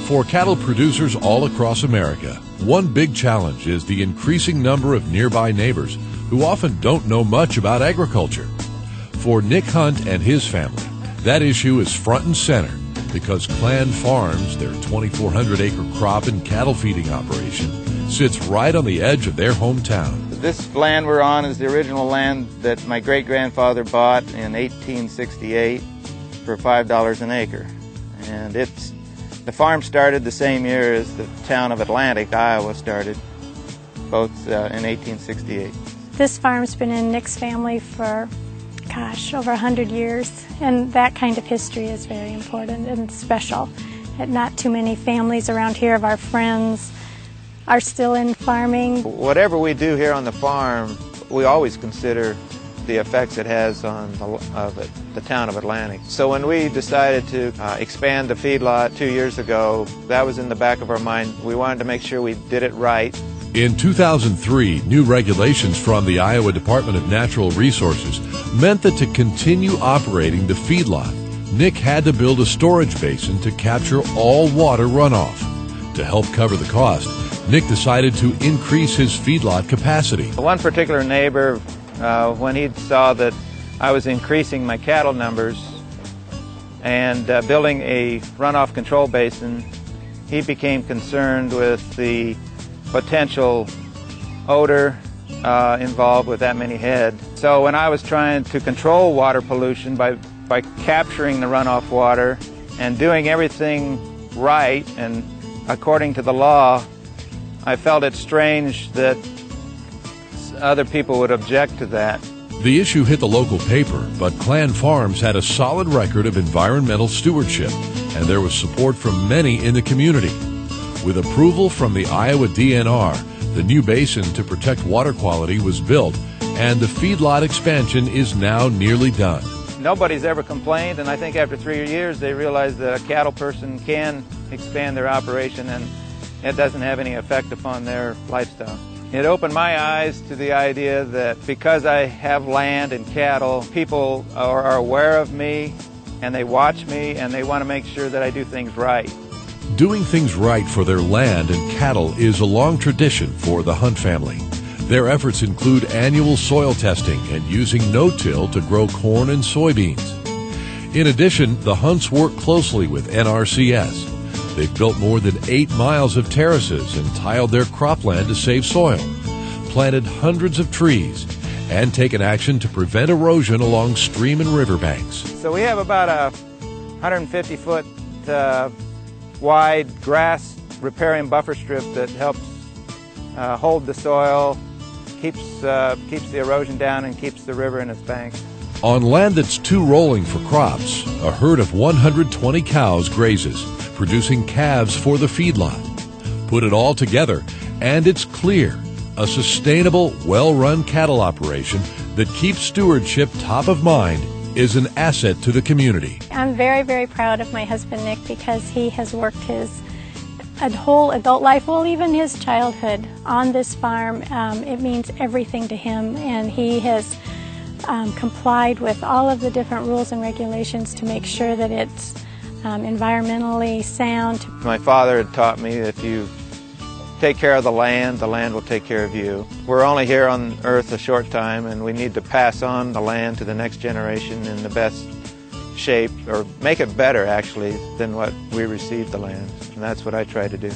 For cattle producers all across America, one big challenge is the increasing number of nearby neighbors who often don't know much about agriculture. For Nick Hunt and his family, that issue is front and center because Clan Farms, their 2,400-acre crop and cattle feeding operation, sits right on the edge of their hometown. This land we're on is the original land that my great-grandfather bought in 1868 for $5 an acre. And the farm started the same year as the town of Atlantic, Iowa started, both in 1868. This farm's been in Nick's family for, over 100 years, and that kind of history is very important and special. And not too many families around here of our friends are still in farming. Whatever we do here on the farm, we always consider the effects it has on the town of Atlantic. So when we decided to expand the feedlot 2 years ago, that was in the back of our mind. We wanted to make sure we did it right. In 2003, new regulations from the Iowa Department of Natural Resources meant that to continue operating the feedlot, Nick had to build a storage basin to capture all water runoff. To help cover the cost, Nick decided to increase his feedlot capacity. One particular neighbor, when he saw that I was increasing my cattle numbers and building a runoff control basin, he became concerned with the potential odor involved with that many head. So when I was trying to control water pollution by capturing the runoff water and doing everything right and according to the law, I felt it strange that other people would object to that. The issue hit the local paper, but Clan Farms had a solid record of environmental stewardship, and there was support from many in the community. With approval from the Iowa DNR, the new basin to protect water quality was built, and the feedlot expansion is now nearly done. Nobody's ever complained, and I think after 3 years they realized that a cattle person can expand their operation and it doesn't have any effect upon their lifestyle. It opened my eyes to the idea that because I have land and cattle, people are aware of me and they watch me and they want to make sure that I do things right. Doing things right for their land and cattle is a long tradition for the Hunt family. Their efforts include annual soil testing and using no-till to grow corn and soybeans. In addition, the Hunts work closely with NRCS. They've built more than 8 miles of terraces and tiled their cropland to save soil, planted hundreds of trees, and taken action to prevent erosion along stream and river banks. So we have about a 150-foot wide grass riparian buffer strip that helps hold the soil, keeps the erosion down, and keeps the river in its banks. On land that's too rolling for crops, a herd of 120 cows grazes, producing calves for the feedlot. Put it all together, and it's clear, a sustainable, well-run cattle operation that keeps stewardship top of mind is an asset to the community. I'm very, very proud of my husband Nick because he has worked his whole adult life, well, even his childhood, on this farm. It means everything to him, and he has complied with all of the different rules and regulations to make sure that it's environmentally sound. My father had taught me that if you take care of the land will take care of you. We're only here on earth a short time, and we need to pass on the land to the next generation in the best shape, or make it better actually than what we received the land, and that's what I try to do.